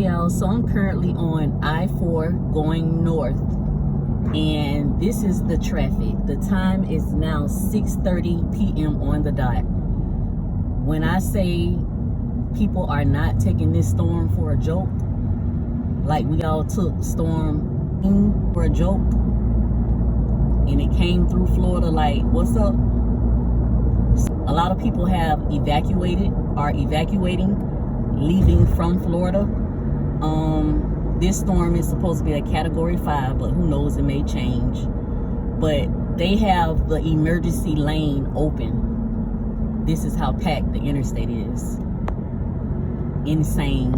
y'all, so I'm currently on I-4 going north, and this is the traffic. The time is now 6:30 p.m. on the dot. When I say people are not taking this storm for a joke, like we all took storm for a joke, and it came through Florida like, what's up? A lot of people have are evacuating, leaving from Florida. This storm is supposed to be a Category 5, but who knows, it may change. But they have the emergency lane open. This is how packed the interstate is. Insane.